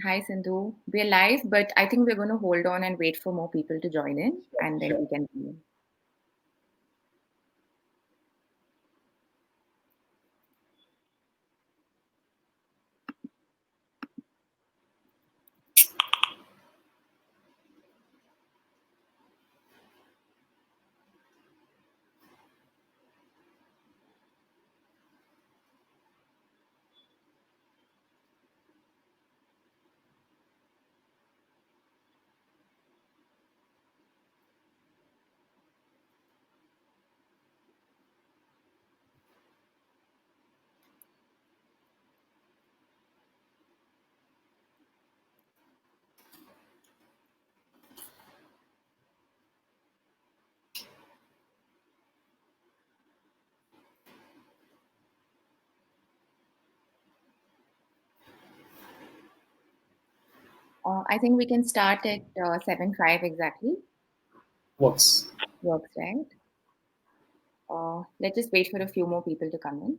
Hi, Sindhu. We're live, but I think we're going to hold on and wait for more people to join in, and then Sure. we can begin. I think we can start at 7:05 exactly. Works. Works, right? Let's just wait for a few more people to come in.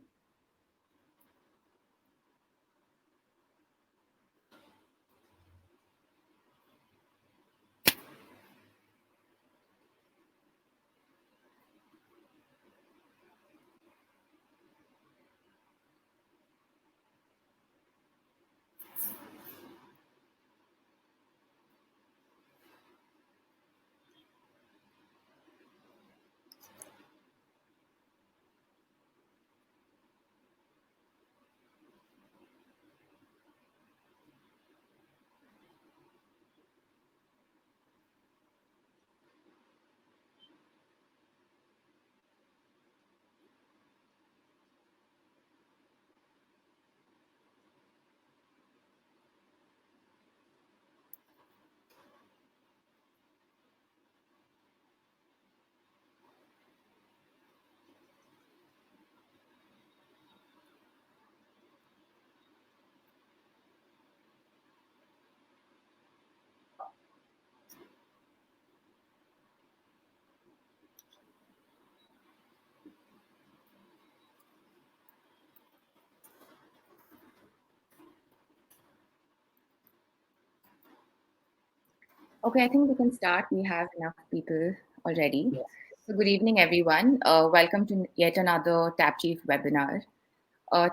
Okay, I think we can start. We have enough people already. Yeah. So, good evening, everyone. Welcome to yet another Tap Chief webinar.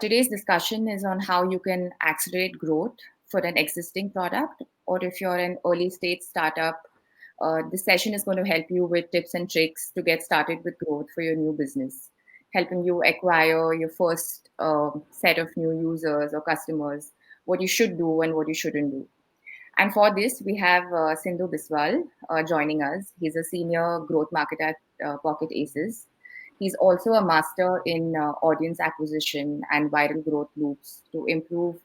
Today's discussion is on how you can accelerate growth for an existing product, or if you're an early stage startup, this session is going to help you with tips and tricks to get started with growth for your new business, helping you acquire your first set of new users or customers, what you should do and what you shouldn't do. And for this, we have Sindhu Biswal joining us. He's a senior growth marketer at PocketAces. He's also a master in audience acquisition and viral growth loops to improve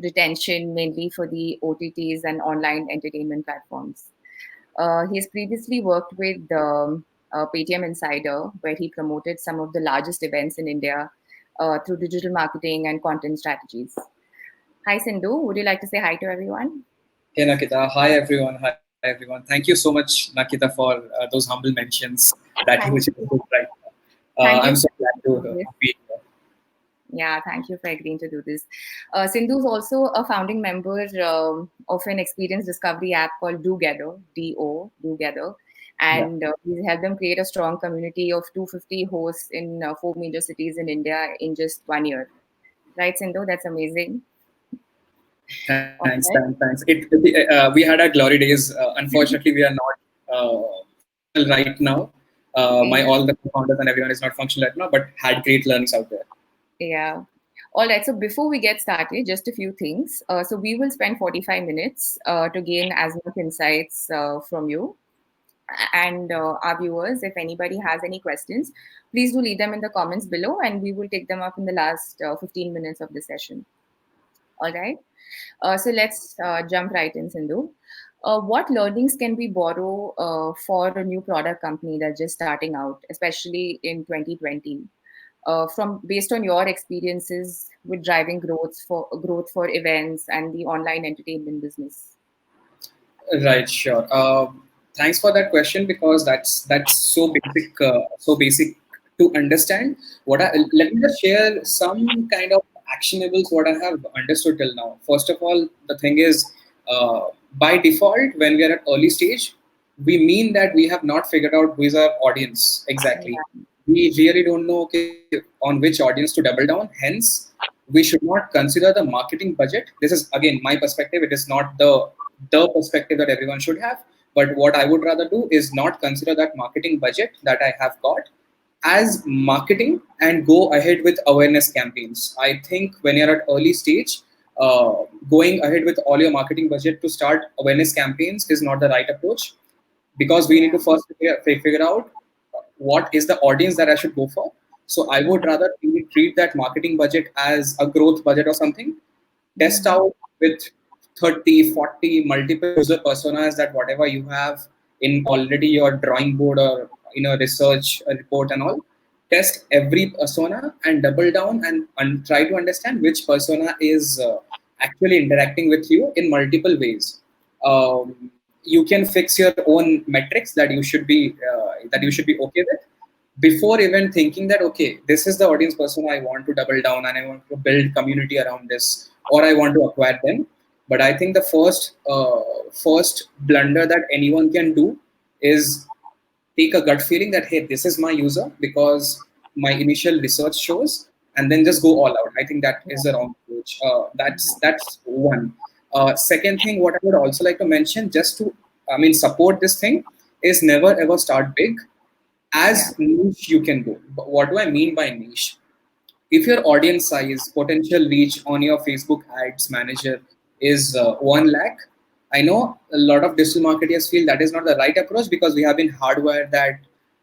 retention, mainly for the OTTs and online entertainment platforms. He has previously worked with Paytm Insider, where he promoted some of the largest events in India through digital marketing and content strategies. Hi, Sindhu. Would you like to say hi to everyone? Hey, Nakita. Hi, everyone. Hi, everyone. Thank you so much, Nakita, for those humble mentions that you just Thank did you. right now. Thank I'm you so for glad agreeing to to do this. be here. Yeah, thank you for agreeing to do this. Sindhu is also a founding member of an experience discovery app called DoGether, D-O, DoGether. Yeah. And he's helped them create a strong community of 250 hosts in four major cities in India in just 1 year. Right, Sindhu? That's amazing. All right. Thanks. We had our glory days. Unfortunately, we are not functional right now. My Yeah. all the founders and everyone is not functional right now, but had great learnings out there. Yeah. All right. So before we get started, just a few things. So we will spend 45 minutes to gain as much insights from you. And our viewers, if anybody has any questions, please do leave them in the comments below and we will take them up in the last 15 minutes of the session. All right. So let's jump right in, Sindhu. What learnings can we borrow for a new product company that's just starting out, especially in 2020? From based on your experiences with driving growth for events and the online entertainment business. Right, sure. Thanks for that question because that's so basic to understand. Let me just share some kind of actionables what I have understood till now. First of all, the thing is By default, when we are at early stage, we mean that we have not figured out who is our audience exactly. Yeah. We really don't know, okay, on which audience to double down. Hence, we should not consider the marketing budget. This is again my perspective. It is not the perspective that everyone should have. But what I would rather do is not consider that marketing budget that I have got as marketing and go ahead with awareness campaigns. I think when you're at early stage, going ahead with all your marketing budget to start awareness campaigns is not the right approach, because we need to Yeah. first figure out what is the audience that I should go for. So I would rather really treat that marketing budget as a growth budget or something, test Mm-hmm. out with 30, 40 multiple user personas, that whatever you have in already your drawing board or in a research report and all, test every persona and double down and try to understand which persona is actually interacting with you in multiple ways. You can fix your own metrics that you should be okay with before even thinking that, okay, this is the audience persona I want to double down and I want to build community around this, or I want to acquire them. But I think the first blunder that anyone can do is take a gut feeling that, hey, this is my user because my initial research shows, and then just go all out. I think that is the wrong approach. That's one. Second thing, what I would also like to mention, just to support this thing, is never ever start big. Yeah. As niche you can go. But what do I mean by niche? If your audience size, potential reach on your Facebook ads manager is 1 lakh, I know a lot of digital marketers feel that is not the right approach because we have been hardwired that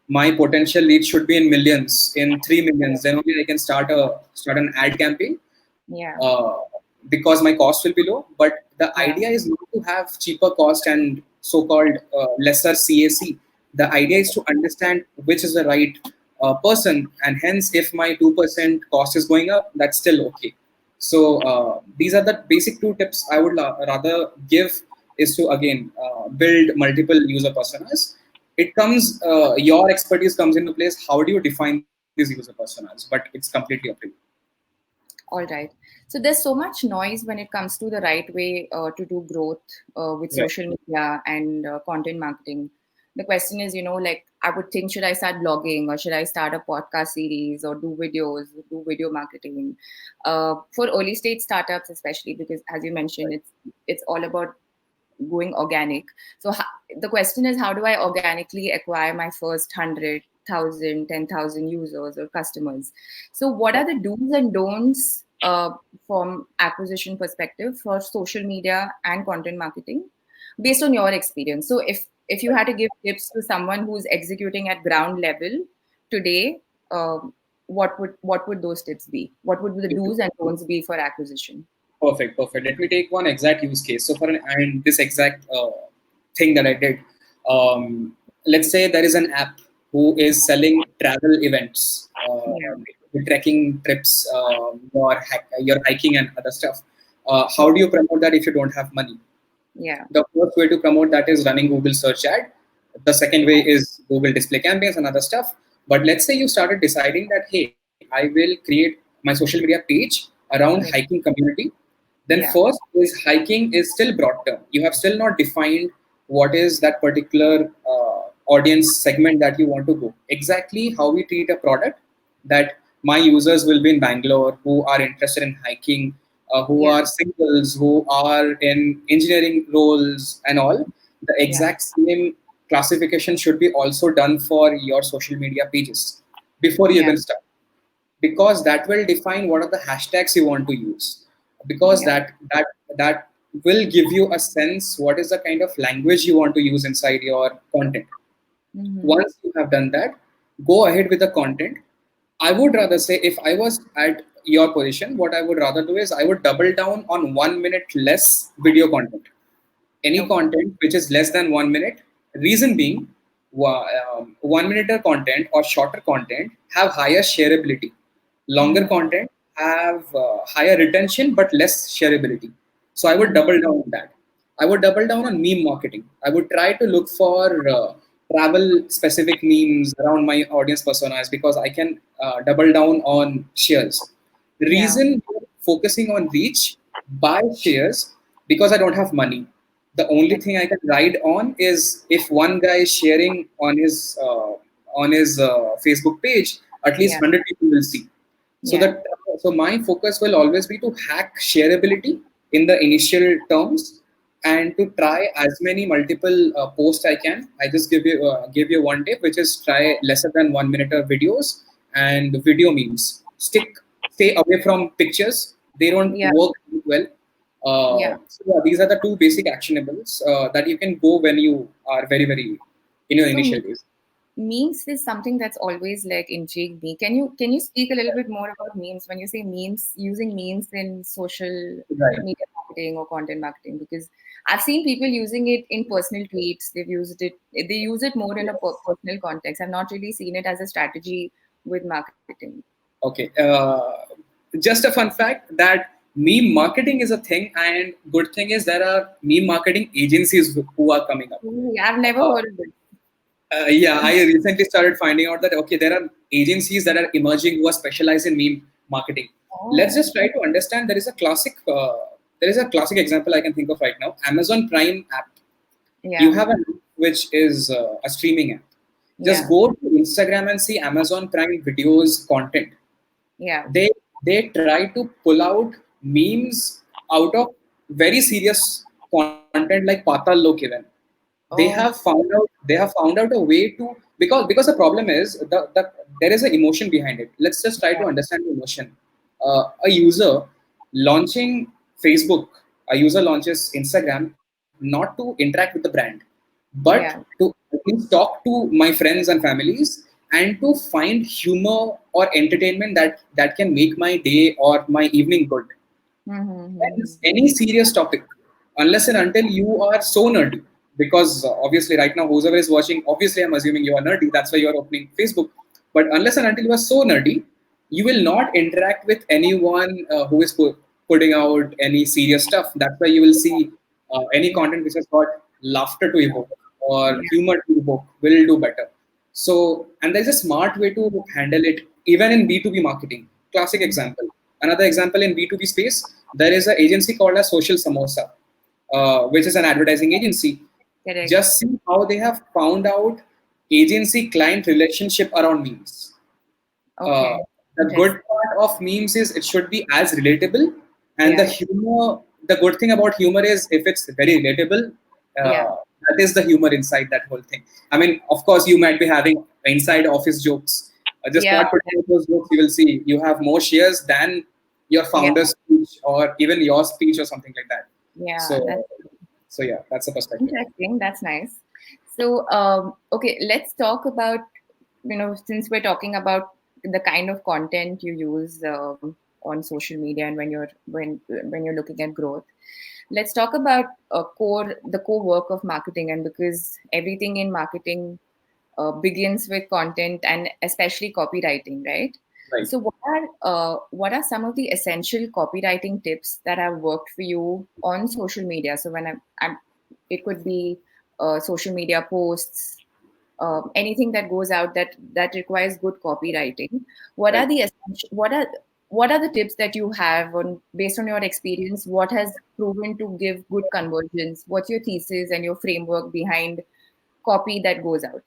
my potential reach should be in millions, in 3 millions. Then only I can start an ad campaign, Yeah. uh, because my cost will be low. But the Yeah. idea is not to have cheaper cost and so-called lesser CAC. The idea is to understand which is the right person, and hence, if my 2% cost is going up, that's still okay. So these are the basic two tips I would rather give, is to again build multiple user personas. It comes your expertise comes into place. How do you define these user personas? But it's completely up to you. All right. So there's so much noise when it comes to the right way to do growth with Right. social media and content marketing. The question is, like I would think, should I start blogging or should I start a podcast series or do videos, do video marketing? For early stage startups, especially because as you mentioned, it's all about going organic. So the question is, how do I organically acquire my first 100,000, 10,000 users or customers? So what are the do's and don'ts from acquisition perspective for social media and content marketing based on your experience? So if you had to give tips to someone who's executing at ground level today, what would those tips be? What would the do's and don'ts be for acquisition? Perfect, perfect. Let me take one exact use case. So this exact thing that I did, let's say there is an app who is selling travel events, Yeah, trekking trips, your hiking and other stuff. How do you promote that if you don't have money? yeah, The first way to promote that is running Google search ad. The second way is Google display campaigns and other stuff. But let's say you started deciding that, hey, I will create my social media page around yeah, hiking community. Then yeah, first is hiking is still broad term. You have still not defined what is that particular audience segment that you want to go. Exactly how we treat a product, that my users will be in Bangalore who are interested in hiking, who yeah, are singles, who are in engineering roles and all. The yeah, exact same classification should be also done for your social media pages before you yeah, even start, because that will define what are the hashtags you want to use, because yeah. that will give you a sense what is the kind of language you want to use inside your content. Mm-hmm. Once you have done that, go ahead with the content. I would rather say, if I was at your position, what I would rather do is I would double down on 1 minute less video content. Any Okay. content which is less than 1 minute. Reason being, 1 minute content or shorter content have higher shareability. Longer Mm-hmm. content have higher retention but less shareability. So I would Mm-hmm. double down on that. I would double down on meme marketing. I would try to look for travel specific memes around my audience personas, because I can double down on shares. Yeah. Reason focusing on reach, buy shares, because I don't have money. The only thing I can ride on is if one guy is sharing on his Facebook page, at least Yeah. 100 people will see. So Yeah. that so my focus will always be to hack shareability in the initial terms and to try as many multiple posts I can. I just give you one tip, which is try lesser than 1 minute of videos and video memes. Stay away from pictures. They don't Yeah. work well. Yeah. So yeah, these are the two basic actionables that you can go when you are very in your So initial days. memes is something that's always like intrigued me. Can you speak a little bit more about memes when you say memes, using memes in social Right. media marketing or content marketing? Because I've seen people using it in personal tweets. They use it more in a personal context. I've not really seen it as a strategy with marketing. Okay. Just a fun fact that meme marketing is a thing, and good thing is there are meme marketing agencies who are coming up. Really? I've never Uh, heard of it. yeah, I recently started finding out that okay, there are agencies that are emerging who are specialized in meme marketing. Let's Oh, just try to understand. There is a classic example I can think of right now. Amazon Prime app. You yeah, have an app which is a streaming app. Just yeah, go to Instagram and see Amazon Prime videos content. yeah. They try to pull out memes out of very serious content like Patal Lok even. Oh, They have found out a way to, because the problem is there is an emotion behind it. Let's just try to yeah, understand the emotion. A user launching Facebook, a user launches Instagram not to interact with the brand, but yeah. to at least talk to my friends and families and to find humor or entertainment that can make my day or my evening good. Mm-hmm. Any serious topic, unless and until you are so nerdy, because obviously right now whoever is watching, obviously I'm assuming you are nerdy, that's why you are opening Facebook. But unless and until you are so nerdy, you will not interact with anyone who is putting out any serious stuff. That's why you will see any Yeah, content which has got laughter to evoke or yeah. humor to evoke will do better. So, and there's a smart way to handle it, even in B2B marketing. Classic example. Another example in B2B space, there is an agency called as Social Samosa, which is an advertising agency. Correct. Just see how they have found out agency client relationship around memes. Uh, Okay. the Interesting. good part of memes is it should be as relatable, and the Yeah, humor. The good thing about humor is if it's very relatable, yeah, that is the humor inside that whole thing. I mean, of course, you might be having inside office jokes. Just yeah, start putting out those jokes. You will see you have more shares than your yeah, founder's speech or even your speech or something like that. yeah. So, That's so yeah, that's the perspective. interesting. That's nice. So, okay, let's talk about, since we're talking about the kind of content you use on social media and when you're looking at growth. Let's talk about the core work of marketing, and because everything in marketing begins with content and especially copywriting, right? Right. So, what are some of the essential copywriting tips that have worked for you on social media? So, I'm it could be social media posts, anything that goes out that requires good copywriting. What are Right. the essential, what are the tips that you have on based on your experience? What has proven to give good conversions? What's your thesis and your framework behind copy that goes out?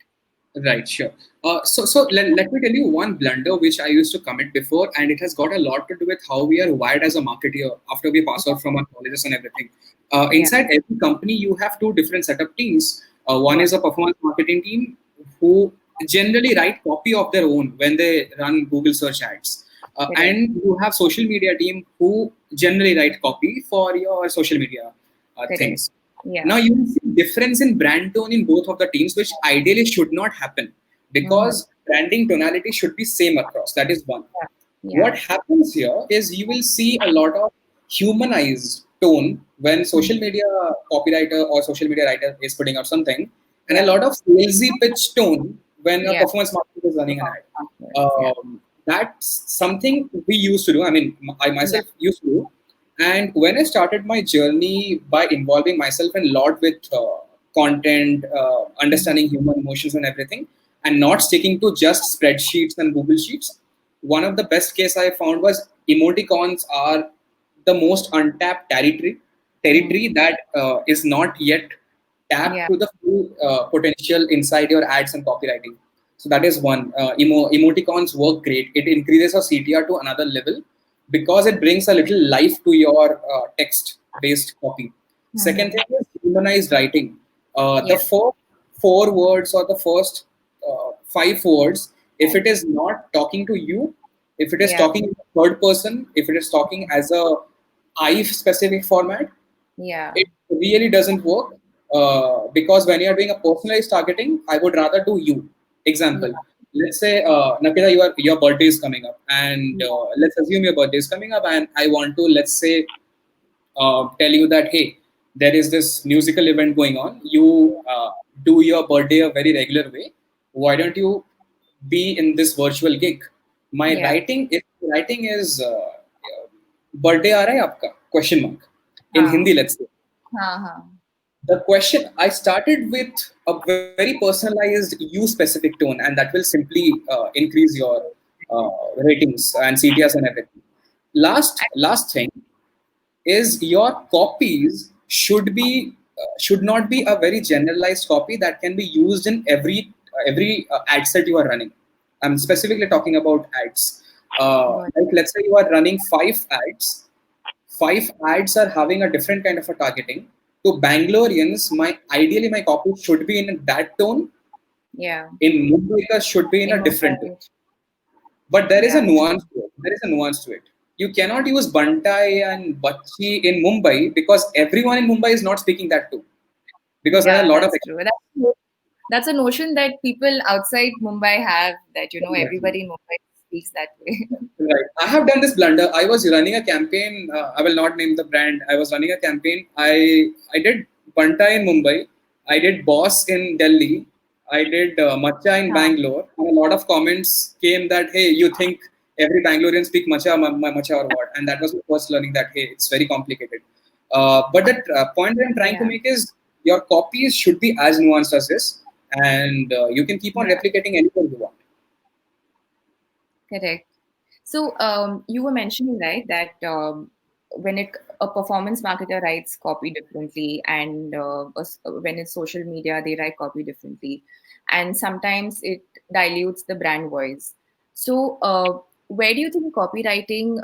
Right, sure. Let me tell you one blunder which I used to commit before, and it has got a lot to do with how we are wired as a marketer after we pass out from our colleges and everything. Yeah, Inside every company, you have two different setup teams. One yeah, is a performance marketing team who generally write copy of their own when they run Google search ads. correct. And you have social media team who generally write copy for your social media Correct. things. Yeah. Now you will see difference in brand tone in both of the teams, which ideally should not happen Mm-hmm. because branding tonality should be same across. That is one. Yeah. Yeah. What happens here is you will see a lot of humanized tone when Mhm. social media copywriter or social media writer is putting out something, and a Yeah. lot of salesy pitch tone when a Yeah. performance marketer is running an ad. Yeah. That's something we used to do. I mean, I Yeah. myself used to do. And when I started my journey by involving myself a lot with content, Mhm. understanding human emotions and everything, and not sticking to just spreadsheets and Google Sheets, one of the best case I found was emoticons are the most untapped territory. territory that is not yet tapped Yeah. to the full potential inside your ads and copywriting. So that is one. Emoticons work great. It increases your CTR to another level because it brings a little life to your text-based copy. Second Mm-hmm. thing is humanized writing. The Yeah. first 4 words or the first 5 words, if it is not talking to you, if it is Yeah. talking in third person, if it is talking as a I specific format, Yeah. it really doesn't work because when you're doing a personalized targeting, I would rather do you. Yeah. Example, let's say Nakita, your birthday is coming up, and Yeah. let's assume your birthday is coming up, and I want to, let's say, tell you that, hey, there is this musical event going on. You do your birthday a very regular way. Why don't you be in this virtual gig? My Yeah. writing, if writing is birthday aa raha hai aapka? Question mark in Huh. Hindi, let's say. Huh. Huh. The question, I started with a very personalized you specific tone, and that will simply increase your ratings and CTRs and everything. Last thing is your copies should not be a very generalized copy that can be used in every ad set you are running. I'm specifically talking about ads. Got Like let's say you are running 5 ads. 5 ads are having a different kind of a targeting. To Bangaloreans, my copy should be in that tone. Yeah. In Mumbai, should be in In a different tone. Mumbai. But there is a Yeah. nuance to it. There is a nuance to it. You cannot use Bantai and Bacchi in Mumbai because everyone in Mumbai is not speaking that too. Because I have a Yeah, lot of that's true. That's a notion that people outside Mumbai have, that experience. everybody in Mumbai speaks that way. Right. I have done this blunder. I was running a campaign. I will not name the brand. I was running a campaign. I did Banta in Mumbai. I did Boss in Delhi. I did Matcha in Huh. Bangalore. And a lot of comments came that, hey, you think every Bangalorean speak Matcha or what? And that was my first learning that, hey, it's very complicated. But the point that I'm trying to Yeah. make is your copies should be as nuanced as this. And you can keep on Yeah. replicating anywhere you want. Correct. So you were mentioning, right, that when a performance marketer writes copy differently, and when it's social media, they write copy differently, and sometimes it dilutes the brand voice. So where do you think copywriting?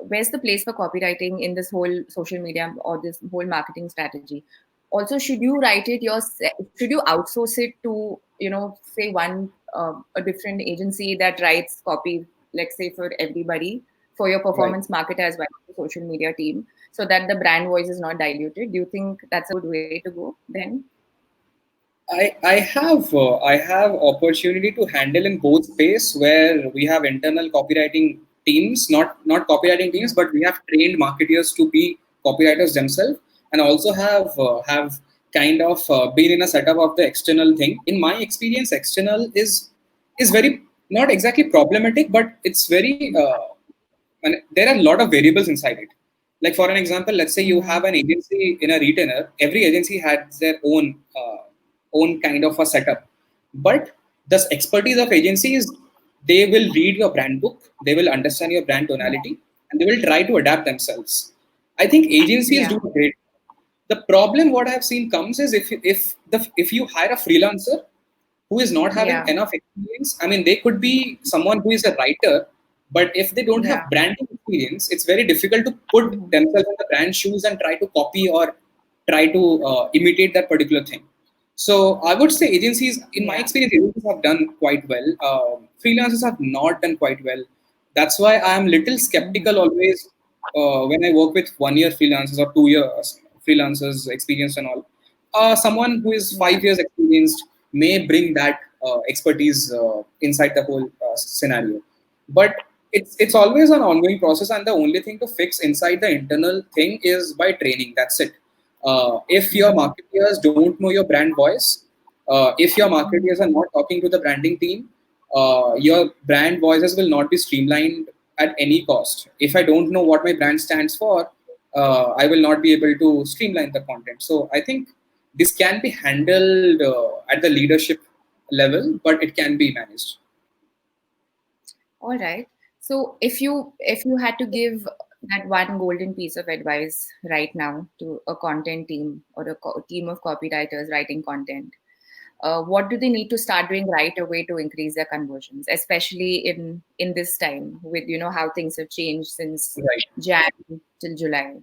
Where's the place for copywriting in this whole social media or this whole marketing strategy? Also, should you write it yourself? Should you outsource it to, say one a different agency that writes copy, let's say for everybody, for your Right. performance marketer as well as the social media team, so that the brand voice is not diluted? Do you think that's a good way to go then? I have opportunity to handle in both space where we have internal copywriting teams, not copywriting teams, Mm. but we have trained marketers to be copywriters themselves, and also have kind of been in a setup of the external thing. In my experience, external is very not exactly problematic, but it's very and there are a lot of variables inside it. Like for an example, let's say you Mm-hmm. have an agency in a retailer. Every agency has their own kind of a setup, but the expertise of agencies, they will read your brand book, they will understand your brand Yeah. tonality, and they will try to adapt themselves. I think agencies do Yeah. a great. The problem what I've seen comes is if you hire a freelancer who is not having Yeah. enough experience. I mean, they could be someone who is a writer, but if they don't have Yeah. branding experience, it's very difficult to put Mm-hmm. themselves in the brand shoes and try to copy or try to imitate that particular thing. So I would say agencies, in my Yeah. experience, agencies have done quite well. Freelancers have not done quite well. That's why I am little skeptical Mm-hmm. always when I work with 1 year freelancers or 2 years freelancers experience and all. Someone who is Yeah. 5 years experienced may bring that expertise inside the whole scenario. But it's always an ongoing process, and the only thing to fix inside the internal thing is by training. That's it. If your Mm-hmm. marketeers don't know your brand voice, if your marketeers Mm-hmm. are not talking to the branding team, your brand voices will not be streamlined at any cost. If I don't know what my brand stands for, I will not be able to streamline the content. So I think this can be handled at the leadership level, but it can be managed. All right. So if you had to give that one golden piece of advice right now to a content team or a team of copywriters writing content? What do they need to start doing right away to increase their conversions, especially in this time with how things have changed since Right. Jan till July?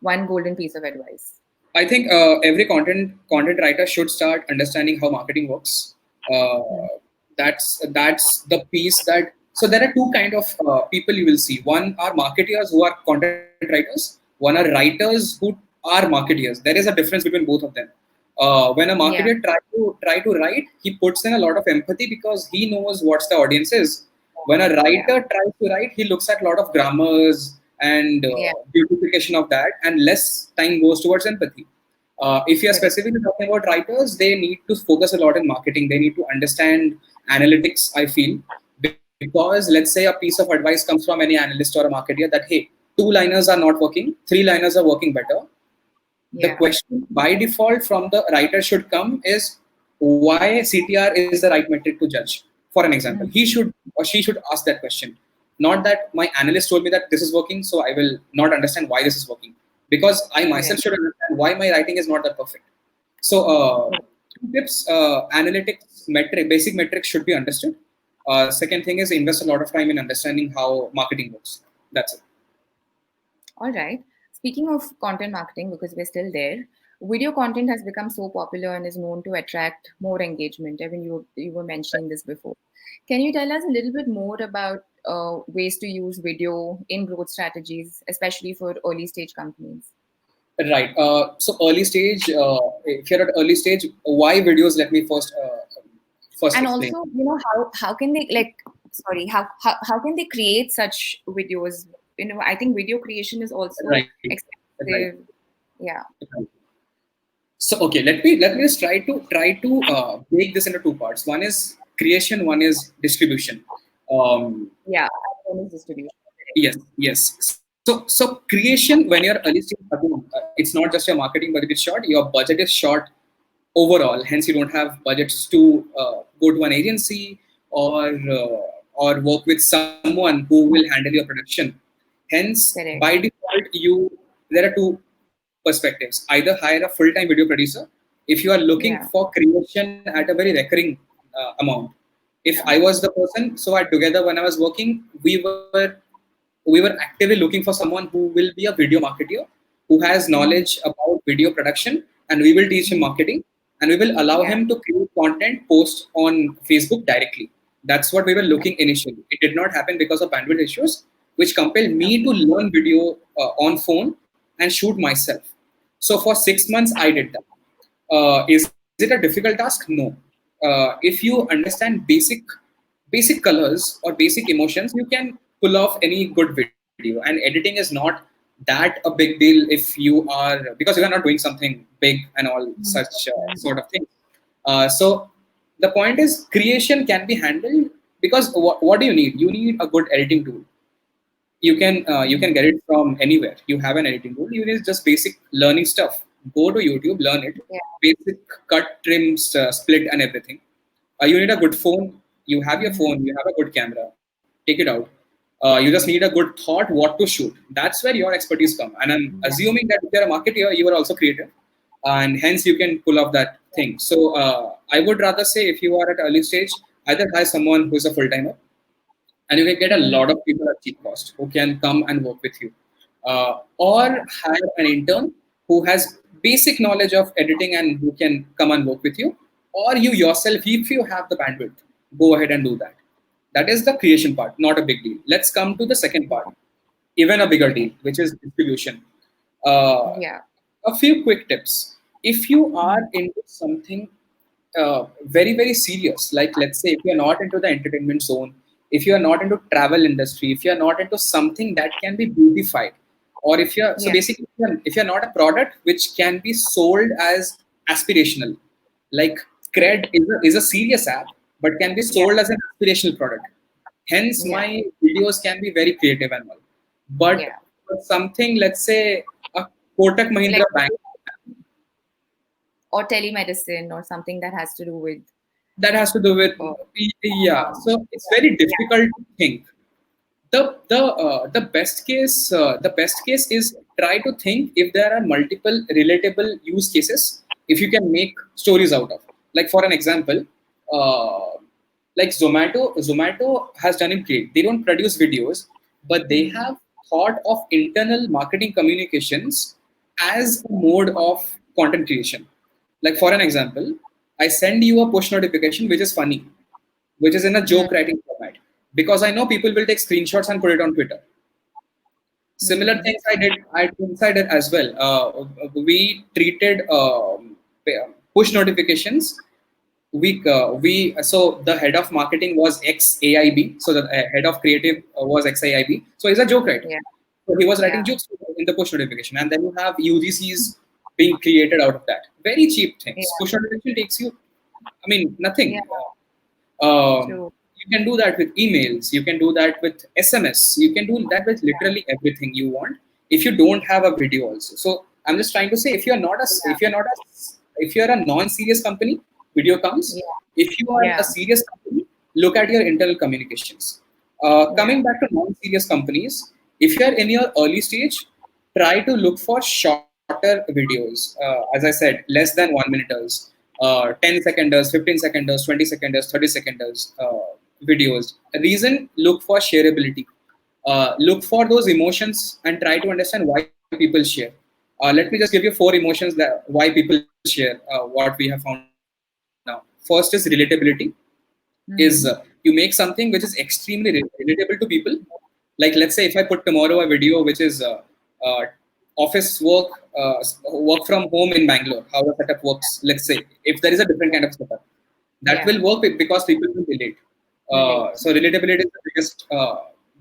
One golden piece of advice. I think every content writer should start understanding how marketing works. Uh, Mm. that's the piece that. So there are two kind of people you will see. One are marketeers who are content writers. One are writers who are marketeers. There is a difference between both of them. When a Yeah, marketer try to write, he puts in a lot of empathy because he knows what's the audience is. When a yeah, writer tries to write, he looks at a lot of grammars and yeah, beautification of that, and less time goes towards empathy. If you are correct. specifically talking about writers, they need to focus a lot in marketing. They need to understand analytics, I feel, because let's say a piece of advice comes from any analyst or a marketer that, hey, two-liners are not working, three-liners are working better. The Yeah. question by default from the writer should come is why CTR is the right metric to judge. For an example, he Mm. should or she should ask that question. Not that my analyst told me that this is working, so I will not understand why this is working. Because I myself Correct. should understand why my writing is not that perfect. So, Correct. two tips: analytics metric, basic metrics should be understood. Second thing is invest a lot of time in understanding how marketing works. That's it. All right. Speaking of content marketing, because we're still there, video content has become so popular and is known to attract more engagement. I mean, you were mentioning this before. Can you tell us a little bit more about ways to use video in growth strategies, especially for early stage companies? Right. So early stage. If you're at early stage, why videos? Let me first And explain. also, how can they sorry, how can they create such videos? I think video creation is also Right. Right. expensive. Yeah. Right. So okay, let me just try to break this into two parts. One is creation. One is distribution. Um, Yeah. Bonus distribution. yes. Yes. So creation when you're early stage, again, it's not just your marketing budget is short. Your budget is short overall. Hence, you don't have budgets to go to an agency or work with someone who will handle your production. Hence, by Correct. default, there are two perspectives. Either hire a full-time video producer if you are looking Yeah. for creation at a very recurring amount. If I Yeah. was the person, so together when I was working, we were actively looking for someone who will be a video marketer who has Mm. knowledge about video production, and we will teach him Mm. marketing, and we will allow Yeah. him to create content post on Facebook directly. That's what we were looking initially. It did not happen because of bandwidth issues, which compelled me to Okay. learn video on phone and shoot myself. So for 6 months I did that. Is it a difficult task? No. If you understand basic colors or basic emotions, you can pull off any good video. And editing is not that a big deal if you are, because you are not doing something big and all Mm. such Mm. sort of things. So the point is creation can be handled because what do you need? You need a good editing tool. You can get it from anywhere. You have an editing tool. You need just basic learning stuff. Go to YouTube, learn it. Yeah. Basic cut, trims, split, and everything. You need a good phone. You have your Mm. phone. You have a good camera. Take it out. You just need a good thought what to shoot. That's where your expertise come. And I'm Yeah. assuming that if you're a marketer, you are also creative, and hence you can pull off that thing. So I would rather say if you are at early stage, either hire someone who's a full timer, and you can get a Mm. lot of people at cheap cost who can come and work with you, or Yeah. hire an intern who has basic knowledge of editing and who can come and work with you, or you yourself, if you have the bandwidth, go ahead and do that. That is the creation part, not a big deal. Let's come to the second part, even a bigger deal, which is distribution. uh, Yeah. a few quick tips. If you are Mm. into something very very serious, like let's say if you're not into the entertainment zone, if you're not into travel industry, if you're not into something that can be beautified, or if you're so Yeah. basically if you're not a product which can be sold as aspirational, like Cred is a serious app but can be Yeah. sold as an aspirational product. Hence Yeah. my videos can be very creative and all. But Yeah. for something, let's say a Kotak Mahindra Like bank, or telemedicine or something that has to do with that has to do with, uh, yeah, so it's very yeah. difficult to think. the best case is try to think if there are multiple relatable use cases, if you can make stories out of. Like for an example, uh, like Zomato has done it great. They don't produce videos, but they Mm. have thought of internal marketing communications as a mode of content creation. Like for an example, I send you a push notification which is funny, which is in a Mm. joke writing format, because I know people will take screenshots and put it on Twitter. Similar Mm. things I did inside it as well. We treated push notifications. We so the head of marketing was ex AIB, so the head of creative was ex AIB. So he's a joke writer. Yeah. So he was Yeah. writing jokes in the push notification, and then you have UGCs being created out of that. Very cheap things. Yeah. Push notification takes you, I mean, Yeah. nothing. Um, True. you can do that with emails. You can do that with SMS. You can do that with Yeah. literally everything you want. If you don't have a video also, so I'm just trying to say, Yeah. if you're a non-serious company, video comes. Yeah. If you are a Yeah. serious company, look at your internal communications. Yeah. Coming back to non-serious companies, if you're in your early stage, try to look for shorter videos. As I said, less than 1 minuters, 10 seconders, 15 seconders, 20 seconders, 30 seconders videos. Reason, look for shareability. Look for those emotions and try to understand why people share. Let me just give you 4 emotions that why people share. What we have found now. First is relatability. Is you Mm. make something which is extremely relatable to people. Like let's say if I put tomorrow a video which is uh, office work, work from home in Bangalore, how the setup works. Let's say if there is a different kind of setup, that Yeah. will work because people will relate. Relate. So relatability is the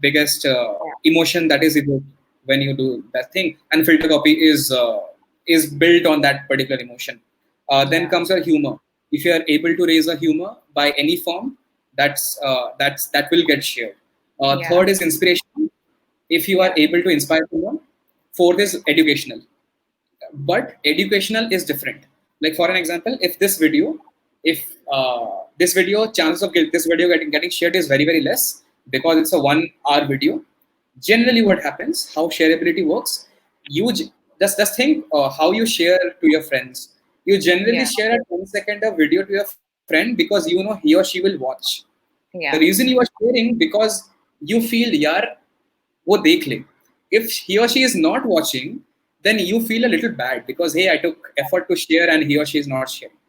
biggest Yeah. emotion that is evoked when you do that thing, and filter copy is built on that particular emotion. Then Yeah. comes your humor. If you are able to raise a humor by any form, that will get shared. Yeah. Third is inspiration. If you are Yeah. able to inspire someone. Fourth is educational, but educational is different. Like for an example, if this video, chances of this video getting shared is very less because it's a 1 hour video. Generally what happens, how shareability works, just think how you share to your friends. You generally Yeah. share a 10 second of video to your friend because you know he or she will watch. The Yeah. reason you are sharing because you feel यार वो देख ले. If he or she is not watching, then you feel a little bad because hey, I took effort to share and he or she is not sharing. Yeah.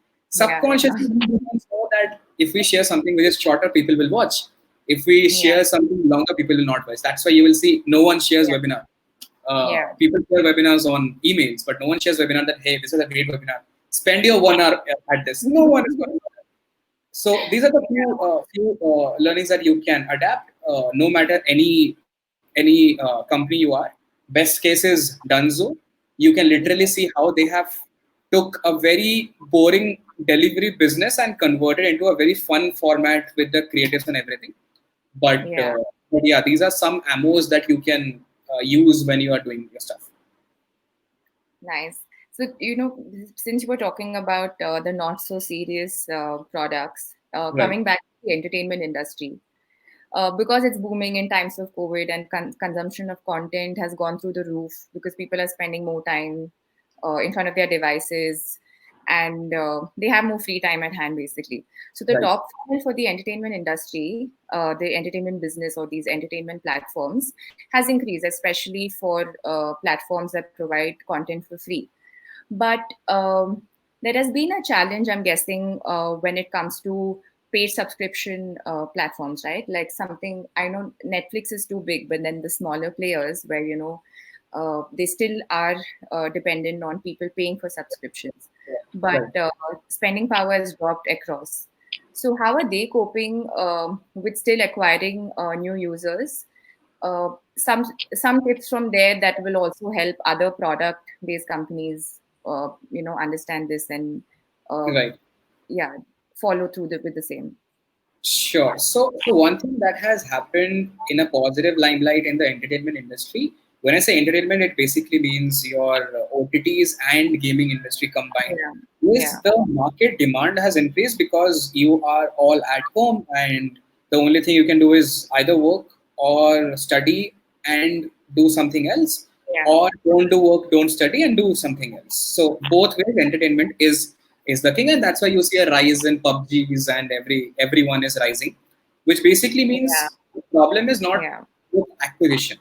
Yeah. Subconsciously, we know that if we share something which is shorter, people will watch. If we Yeah. share something longer, people will not watch. That's why you will see no one shares Yeah. webinar. Yeah. People share webinars on emails, but no one shares webinar that hey, this is a great webinar. Spend your 1 hour at this. No one is going to. So these are the few learnings that you can adapt, no matter any company you are. Best case is Dunzo. You can literally see how they have took a very boring delivery business and converted into a very fun format with the creatives and everything. Yeah. But yeah, these are some ammos that you can use when you are doing your stuff. Nice. So, since you were talking about the not so serious products, Right, coming back to the entertainment industry, because it's booming in times of COVID and consumption of content has gone through the roof because people are spending more time in front of their devices and they have more free time at hand, basically. So, the right, top funnel for the entertainment industry, the entertainment business or these entertainment platforms has increased, especially for platforms that provide content for free. But there has been a challenge, I'm guessing, when it comes to paid subscription platforms, right? Like something, I know Netflix is too big, but then the smaller players where, they still are dependent on people paying for subscriptions. But right. spending power has dropped across. So, how are they coping with still acquiring new users? uh, some some tips from there that will also help other product based companies understand this and uh, Right. yeah, follow through with the same. Sure. So one thing that has happened in a positive limelight in the entertainment industry, when I say entertainment, it basically means your OTTs and gaming industry combined, Yeah. is Yeah. the market demand has increased because you are all at home and the only thing you can do is either work or study and do something else, Yeah. or don't do work, don't study, and do something else. So both ways, entertainment is the thing, and that's why you see a rise in PUBGs and everyone is rising, which basically Yeah. means the problem is not Yeah. with acquisition.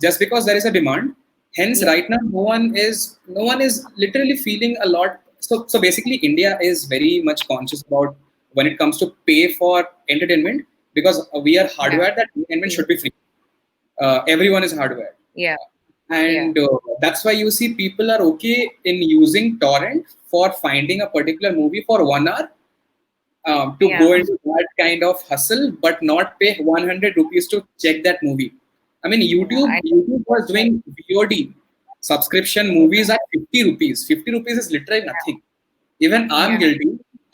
Just because there is a demand, hence Yeah. right now no one is literally feeling a lot. So basically, India is very much conscious about when it comes to pay for entertainment, because we are Yeah. hardwired that entertainment Yeah. should be free. Everyone is hardwired, Yeah. Yeah. and that's why you see people are okay in using torrent for finding a particular movie for 1 hour, to go Yeah. into that kind of hustle, but not pay 100 rupees to check that movie. I mean, Yeah. YouTube was That's right. doing VOD subscription movies at 50 rupees. 50 rupees is literally nothing. Even I'm Yeah. guilty.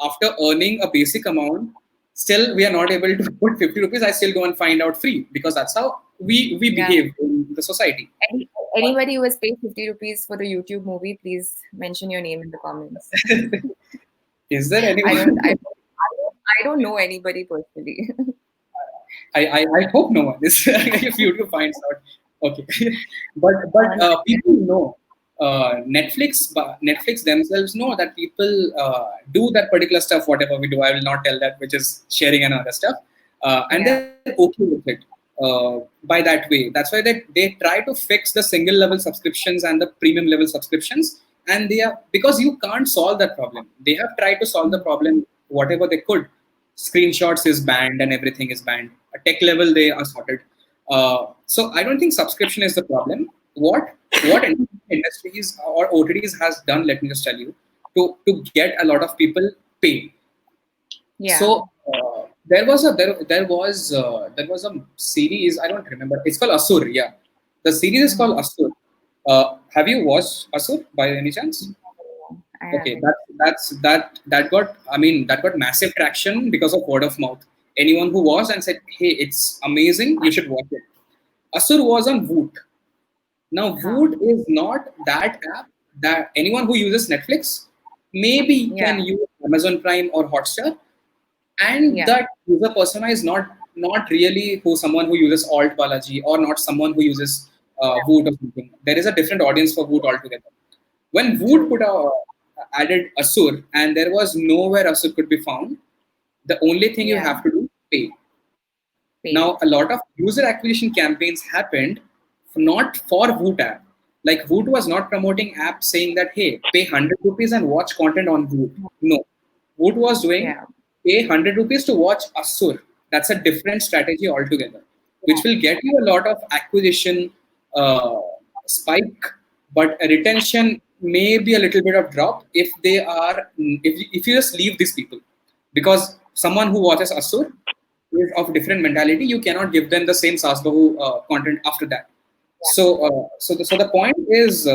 After earning a basic amount, still we are not able to put 50 rupees. I still go and find out free, because that's how we Yeah. behave in the society. Anybody who has paid 50 rupees for the YouTube movie, please mention your name in the comments. Is there I anyone? don't, I don't, I don't know anybody personally. I hope no one is if YouTube finds out. Okay, but people know. Netflix themselves know that people do that particular stuff. Whatever we do, I will not tell that, which is sharing and other stuff, and Yeah. they're okay with it. By that way, that's why they try to fix the single level subscriptions and the premium level subscriptions, and they are, because you can't solve that problem. They have tried to solve the problem whatever they could. Screenshots is banned and everything is banned. At tech level, they are sorted. So I don't think subscription is the problem. What industries or OTTs has done, let me just tell you, to get a lot of people pay. Yeah. So there was a series, I don't remember. It's called Asur. Yeah, the series is called Mm-hmm. Asur. Have you watched Asur by any chance? I Okay, haven't. that got, I mean, that got massive traction because of word of mouth. Anyone who watched and said, "Hey, it's amazing, you should watch it." Asur was on Voot. Now, Huh. Voot is not that app that anyone who uses Netflix maybe can Yeah. use Amazon Prime or Hotstar, and Yeah. that user persona is not really who someone who uses Alt Balaji, or not someone who uses Voot or something. There is a different audience for Voot altogether. When Wood True. put added Asur, and there was nowhere Asur could be found, the only thing you Yeah. have to do is pay. Now, a lot Pay. of user acquisition campaigns happened not for Woot app. Like, Woot was not promoting app saying that, hey, pay 100 rupees and watch content on Woot. No. Woot was doing Yeah. pay 100 rupees to watch Asur. That's a different strategy altogether, which will get you a lot of acquisition uh, spike, but retention may be a little bit of drop if they are, if you just leave these people, because someone who watches Asur is of different mentality. You cannot give them the same Sasbahu content after that. So the point is,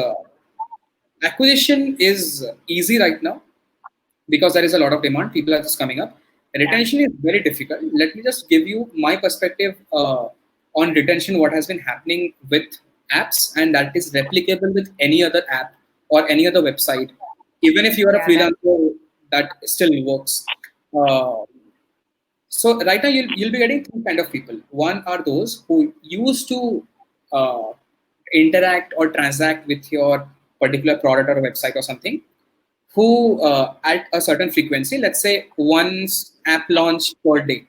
acquisition is easy right now because there is a lot of demand. People are just coming up. Yeah. Retention is very difficult. Let me just give you my perspective on retention, what has been happening with apps, and that is replicable with any other app or any other website. Even if you are a Yeah. That. freelancer, that still works. Uh, so right now you'll be getting two kind of people. One are those who used to uh, interact or transact with your particular product or website or something, who at a certain frequency, let's say once app launch per day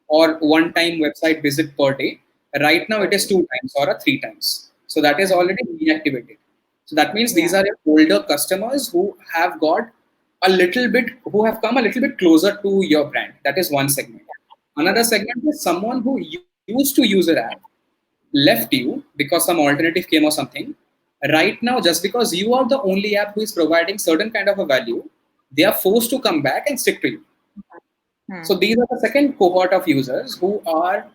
or one time website visit per day. Right now it is 2 times or a 3 times. So that is Mm. already deactivated. So that means these Yeah. are your older customers who have got a little bit, who have come a little bit closer to your brand. That is one segment. Another Yeah. segment is someone who used to use your app, left you because some alternative came or something. Right now, just because you are the only app who is providing certain kind of a value, they are forced to come back and stick to you. So Hmm. these are the second cohort of users who are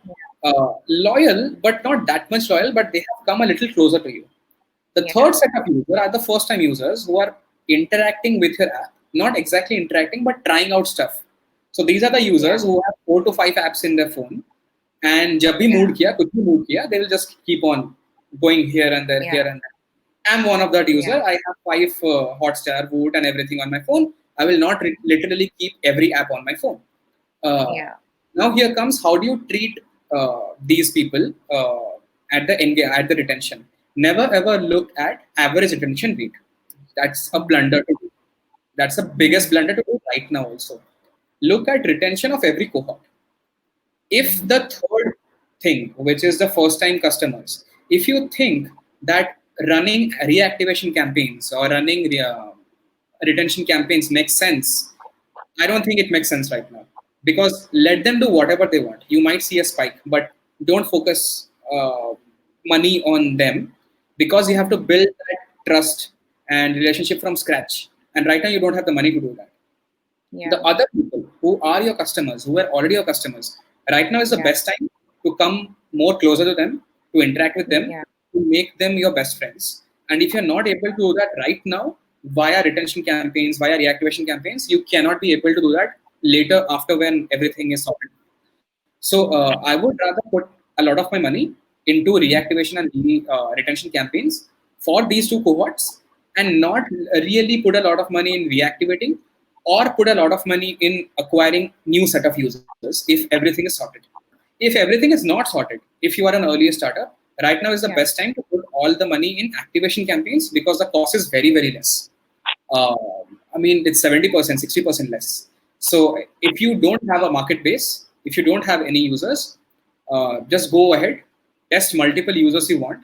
loyal, but not that much loyal, but they have come a little closer to you. The Yeah. third set of users are the first time users who are interacting with your app, not exactly interacting, but trying out stuff. So these are the users Yeah. who have 4 to 5 apps in their phone, and जब भी Yeah. mood किया, कुछ भी mood किया, they will just keep on going here Yeah. and there. I'm one of that Yeah. user. I have 5 Hotstar, Voot, and everything on my phone. I will not literally keep every app on my phone. Uh, Yeah. Now here comes, how do you treat these people at the retention. Never ever look at average retention rate. That's a blunder to do. That's the biggest blunder to do right now also. Look at retention of every cohort. If the third thing, which is the first time customers, if you think that running reactivation campaigns or running retention campaigns makes sense, I don't think it makes sense right now, because let them do whatever they want. You might see a spike, but don't focus money on them, because you have to build that trust and relationship from scratch. And right now you don't have the money to do that. The other people who are your customers, who are already your customers, right now is the best time to come more closer to them, to interact with them, to make them your best friends. And if you're not able to do that right now via retention campaigns, via reactivation campaigns, you cannot be able to do that later, after when everything is sorted. So I would rather put a lot of my money into reactivation and retention campaigns for these two cohorts, and not really put a lot of money in reactivating, or put a lot of money in acquiring new set of users if everything is sorted. If everything is not sorted, if you are an early startup, right now is the best time to put all the money in activation campaigns, because the cost is very, very less. I mean, it's 70%, 60% less. So if you don't have a market base, if you don't have any users, just go ahead, test multiple users you want,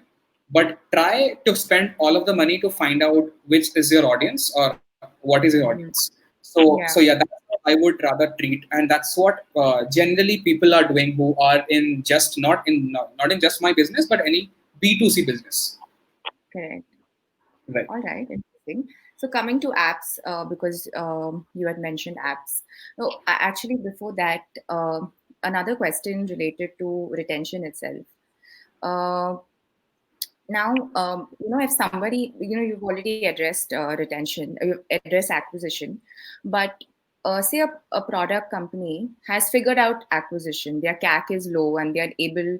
but try to spend all of the money to find out which is your audience, or what is your audience. So yeah, that's what I would rather treat, and that's what generally people are doing who are in just not in just my business, but any B2C business. Correct. Right. All right. Interesting. So coming to apps, because you had mentioned apps. No, actually, before that, another question related to retention itself. Now, if somebody, you've already addressed retention, you've addressed acquisition, but say a product company has figured out acquisition, their CAC is low and they're able,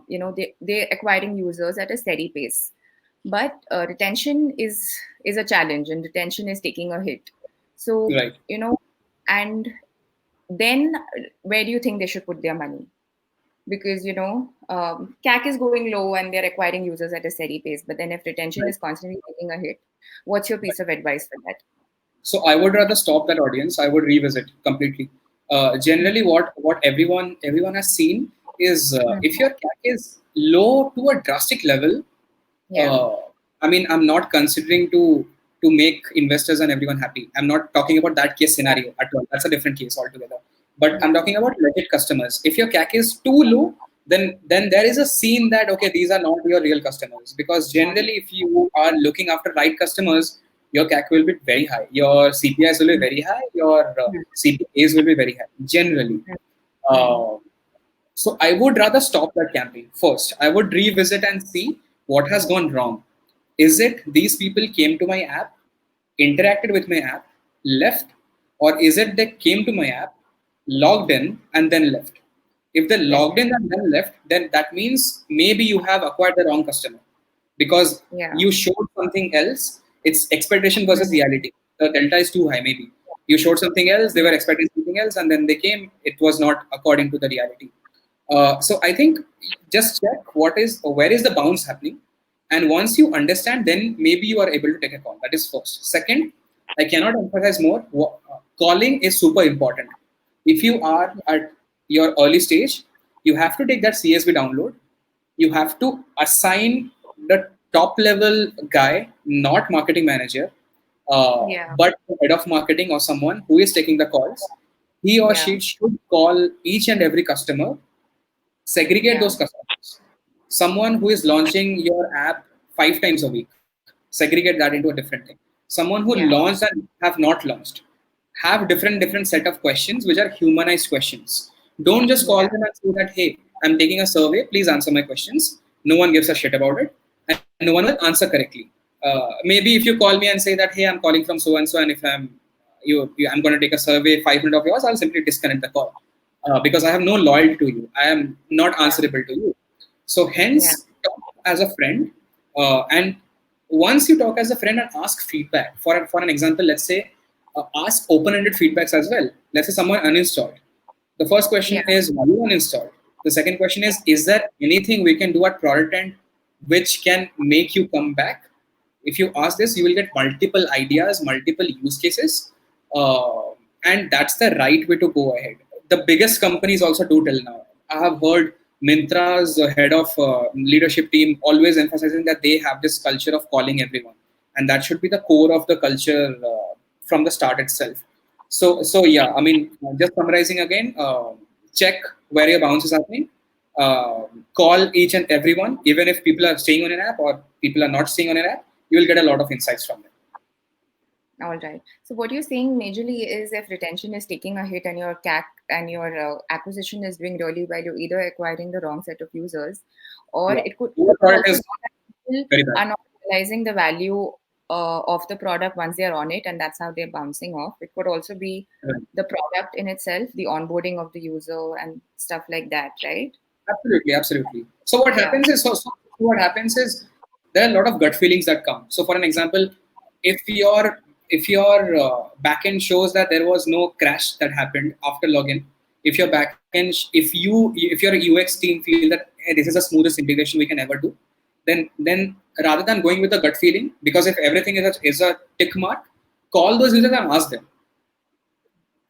they're acquiring users at a steady pace. But retention is a challenge, and retention is taking a hit. So, right. And then where do you think they should put their money? Because CAC is going low and they're acquiring users at a steady pace, but then if retention is constantly taking a hit, what's your piece of advice for that? So I would rather stop that audience. I would revisit completely. Generally, what everyone has seen is if your CAC is low to a drastic level, I mean, I'm not considering to make investors and everyone happy. I'm not talking about that case scenario at all. That's a different case altogether. But I'm talking about legit customers. If your CAC is too low, then there is a scene that, okay, these are not your real customers. Because generally, if you are looking after right customers, your CAC will be very high. Your CPIs will be very high. Your CPAs will be very high, generally. So I would rather stop that campaign first. I would revisit and see what has gone wrong. Is it these people came to my app, interacted with my app, left, or is it they came to my app, logged in, and then left? If they logged in and then left, then that means maybe you have acquired the wrong customer, because you showed something else. It's expectation versus reality. The delta is too high, maybe. You showed something else, they were expecting something else, and then they came, it was not according to the reality. So I think just check where is the bounce happening. And once you understand, then maybe you are able to take a call. That is first. Second, I cannot emphasize more. Calling is super important. If you are at your early stage, you have to take that CSV download. You have to assign the top level guy, not marketing manager, but the head of marketing or someone who is taking the calls. He or she should call each and every customer, segregate those customers. Someone who is launching your app 5 times a week, segregate that into a different thing. Someone who launched and have not launched, have different set of questions which are humanized questions. Don't just call them and say that, hey, I'm taking a survey, please answer my questions. No one gives a shit about it, and no one will answer correctly. Maybe if you call me and say that, hey, I'm calling from so and so, and if I'm going to take a survey 5 minutes of yours, I'll simply disconnect the call. Because I have no loyalty to you. I am not answerable to you. So hence, talk as a friend. And once you talk as a friend and ask feedback, for an example, let's say, ask open-ended feedbacks as well. Let's say someone uninstalled. The first question is, why you uninstalled? The second question is there anything we can do at product end which can make you come back? If you ask this, you will get multiple ideas, multiple use cases, uh, and that's the right way to go ahead. The biggest companies also do till now. I have heard Mintra's head of leadership team always emphasizing that they have this culture of calling everyone, and that should be the core of the culture from the start itself. So yeah, I mean, just summarizing again, check where your bounce is happening. Call each and everyone, even if people are staying on an app or people are not staying on an app, you will get a lot of insights from them. All right. So what you're saying majorly is if retention is taking a hit and your CAC and your acquisition is doing really well, you're either acquiring the wrong set of users, or Yeah, it could your product also is be that people very bad. are not realizing the value of the product once they're on it, and that's how they're bouncing off. It could also be Right. the product in itself, the onboarding of the user and stuff like that, right? Absolutely, absolutely. So what Yeah. happens is, so what happens is there are a lot of gut feelings that come. So for an example, if your backend shows that there was no crash that happened after login, if your backend, if your UX team feel that hey, this is the smoothest integration we can ever do, then rather than going with the gut feeling, because if everything is a tick mark, call those users and ask them.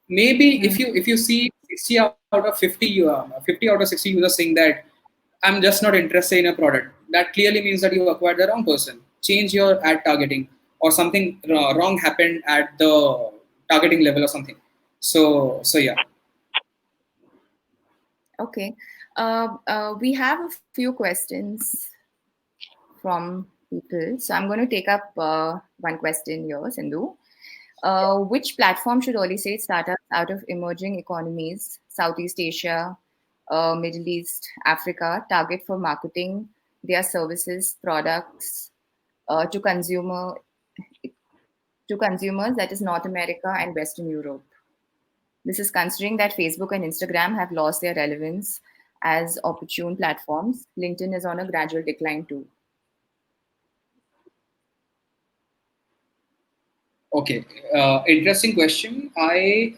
Maybe Hmm. if you see 60 out of 50 out of 60 users saying that I'm just not interested in a product, that clearly means that you acquired the wrong person. Change your ad targeting, or something wrong happened at the targeting level or something. So yeah. Okay. We have a few questions from people. So I'm going to take up one question here, Sindhu. Which platform should early stage startups out of emerging economies, Southeast Asia, Middle East, Africa, target for marketing their services, products to consumers, that is North America and Western Europe? This is considering that Facebook and Instagram have lost their relevance as opportune platforms. LinkedIn is on a gradual decline too. Okay, interesting question. I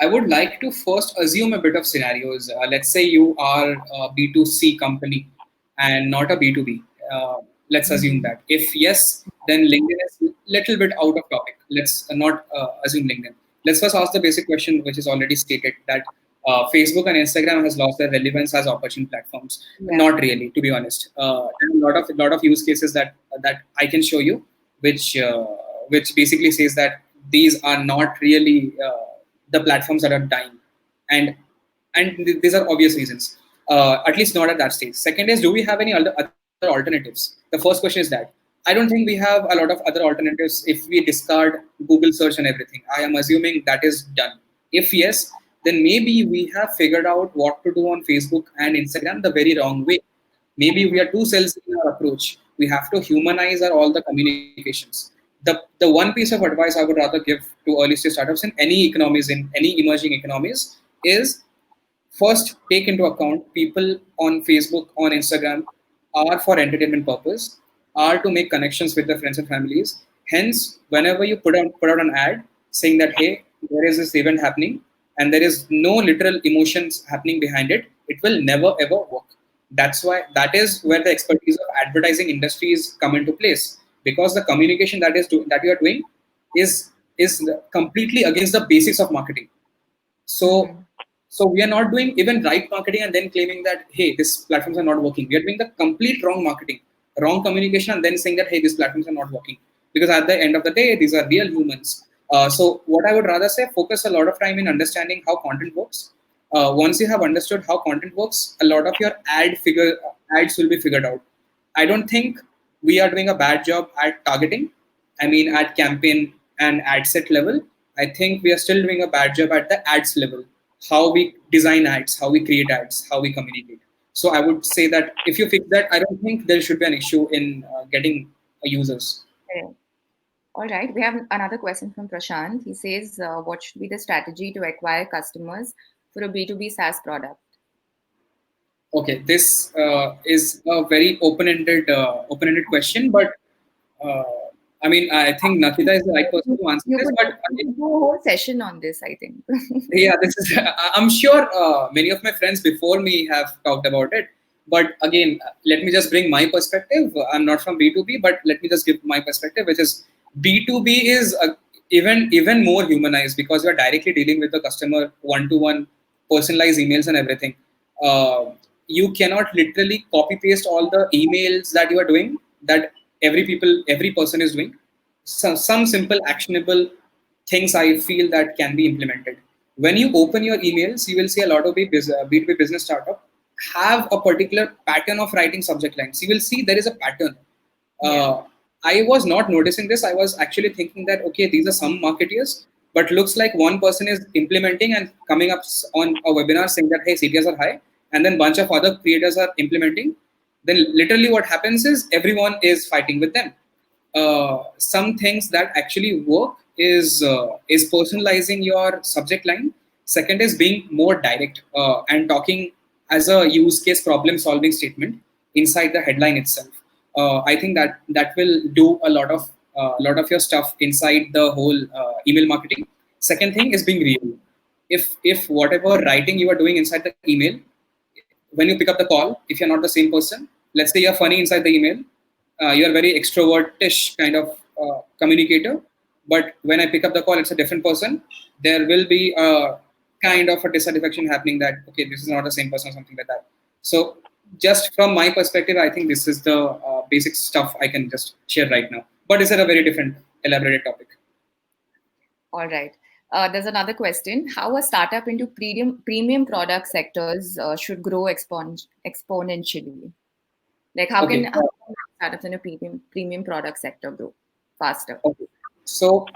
would like to first assume a bit of scenarios. Let's say you are a B2C company and not a B2B. Let's assume that. If yes, then LinkedIn is little bit out of topic. Let's not assume LinkedIn. Let's first ask the basic question, which is already stated, that Facebook and Instagram has lost their relevance as opportune platforms. Yeah. Not really, to be honest. There are a lot of use cases that I can show you, which basically says that these are not really the platforms that are dying, and these are obvious reasons. At least not at that stage. Second is, do we have any other alternatives? The first question is that I don't think we have a lot of other alternatives if we discard Google search and everything. I am assuming that is done. If yes, then maybe we have figured out what to do on Facebook and Instagram the very wrong way. Maybe we are too salesy in our approach. We have to humanize all the communications. The one piece of advice I would rather give to early stage startups in any economies, in any emerging economies, is first take into account people on Facebook, on Instagram are for entertainment purpose, are to make connections with their friends and families. Hence, whenever you put out an ad saying that hey, there is this event happening and there is no literal emotions happening behind it, it will never ever work. That is where the expertise of advertising industries come into place, because the communication that you are doing is completely against the basics of marketing. So, Mm-hmm. so we are not doing even right marketing and then claiming that hey, these platforms are not working. We are doing the complete wrong marketing, wrong communication, and then saying that hey, these platforms are not working. Because at the end of the day, these are real humans. So what I would rather say, focus a lot of time in understanding how content works. Once you have understood how content works, a lot of your ads will be figured out. I don't think we are doing a bad job at targeting. I mean, at campaign and ad set level. I think we are still doing a bad job at the ads level. How we design ads, how we create ads, how we communicate. So I would say that if you fix that, I don't think there should be an issue in getting users. Okay. All right. We have another question from Prashant. He says, what should be the strategy to acquire customers for a B2B SaaS product? Okay, this is a very open-ended question, but uh, I mean, I think Nakita is the right person to answer You this, could, but you could do a whole session on this, I think. yeah, this is. I'm sure many of my friends before me have talked about it. But again, let me just bring my perspective. I'm not from B2B, but let me just give my perspective, which is B2B is even more humanized because you're directly dealing with the customer one to one, personalized emails and everything. Uh, you cannot literally copy paste all the emails that you are doing that every person is doing. Some simple actionable things I feel that can be implemented. When you open your emails, you will see a lot of B2B business startup have a particular pattern of writing subject lines. You will see there is a pattern. Yeah. I was not noticing this. I was actually thinking that, okay, these are some marketeers, but looks like one person is implementing and coming up on a webinar saying that, hey, CTRs are high, and then bunch of other creators are implementing. Then literally what happens is everyone is fighting with them. Some things that actually work is personalizing your subject line. Second is being more direct and talking as a use case problem solving statement inside the headline itself. I think that will do a lot of your stuff inside the whole email marketing. Second thing is being real. If whatever writing you are doing inside the email, when you pick up the call, if you're not the same person, let's say you're funny inside the email, you're very extrovertish kind of communicator, but when I pick up the call, it's a different person. There will be a kind of a dissatisfaction happening that, okay, this is not the same person or something like that. So just from my perspective, I think this is the basic stuff I can just share right now. But it's a very different, elaborated topic. All right. There's another question. How a startup into premium product sectors should grow exponentially? Like Okay. how can startups in a premium product sector grow faster? Okay. So,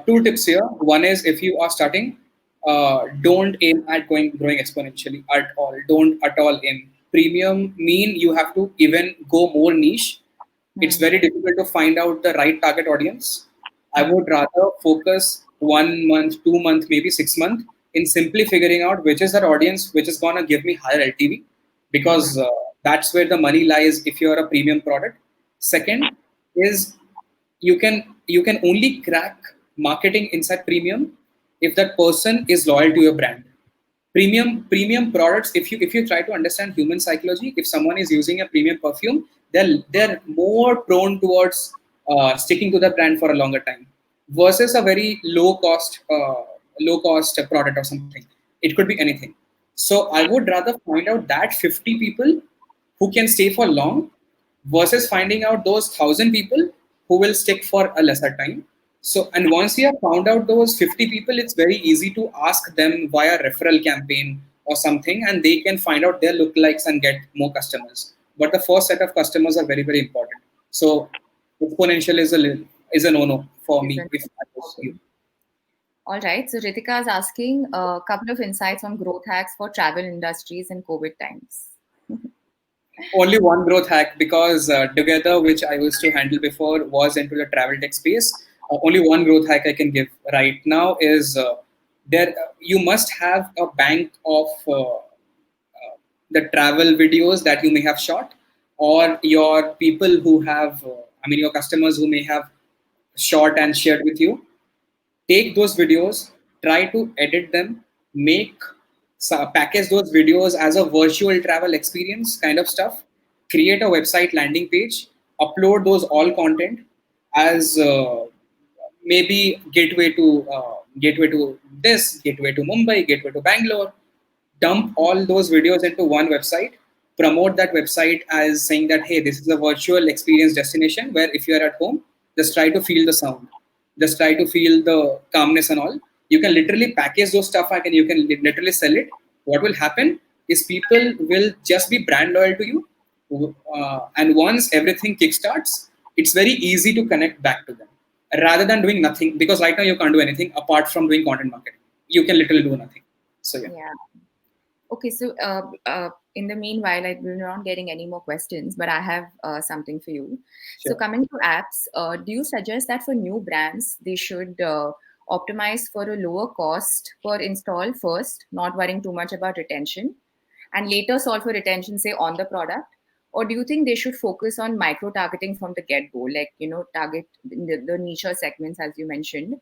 two tips here. One is if you are starting, don't aim at growing exponentially at all. Don't at all aim. Premium mean you have to even go more niche. It's Hmm. very difficult to find out the right target audience. I Hmm. would rather focus 1 month, 2 month, maybe 6 month in simply figuring out which is that audience which is gonna give me higher LTV, Hmm. because that's where the money lies if you're a premium product. Second is you can only crack marketing inside premium if that person is loyal to your brand. Premium products, if you try to understand human psychology, if someone is using a premium perfume, they're more prone towards sticking to the brand for a longer time versus a very low cost product or something. It could be anything. So I would rather find out that 50 people who can stay for long versus finding out those 1,000 people who will stick for a lesser time. So, and once you have found out those 50 people, it's very easy to ask them via referral campaign or something, and they can find out their lookalikes and get more customers. But the first set of customers are very, very important. So, exponential is a no-no for me Isn't if it? I was Okay. you. All right. So Ritika is asking a couple of insights on growth hacks for travel industries in COVID times. Only one growth hack, because together, which I used to handle before, was into the travel tech space. Only one growth hack I can give right now is there. You must have a bank of the travel videos that you may have shot, or your people who have, I mean, your customers who may have shot and shared with you. Take those videos, try to edit them, make package those videos as a virtual travel experience kind of stuff, create a website landing page, upload those all content as maybe gateway to this, gateway to Mumbai, gateway to Bangalore. Dump all those videos into one website, promote that website as saying that, hey, this is a virtual experience destination where if you are at home, just try to feel the sound, just try to feel the calmness and all. You can literally package those stuff and you can literally sell it. What will happen is people will just be brand loyal to you, and once everything kickstarts, it's very easy to connect back to them rather than doing nothing, because right now you can't do anything apart from doing content marketing. You can literally do nothing. So yeah. Yeah. Okay, so in the meanwhile, we're not getting any more questions, but I have something for you. So Sure. coming to apps, do you suggest that for new brands, they should optimize for a lower cost per install first, not worrying too much about retention, and later solve for retention, say on the product? Or do you think they should focus on micro targeting from the get-go, like, target the niche segments, as you mentioned,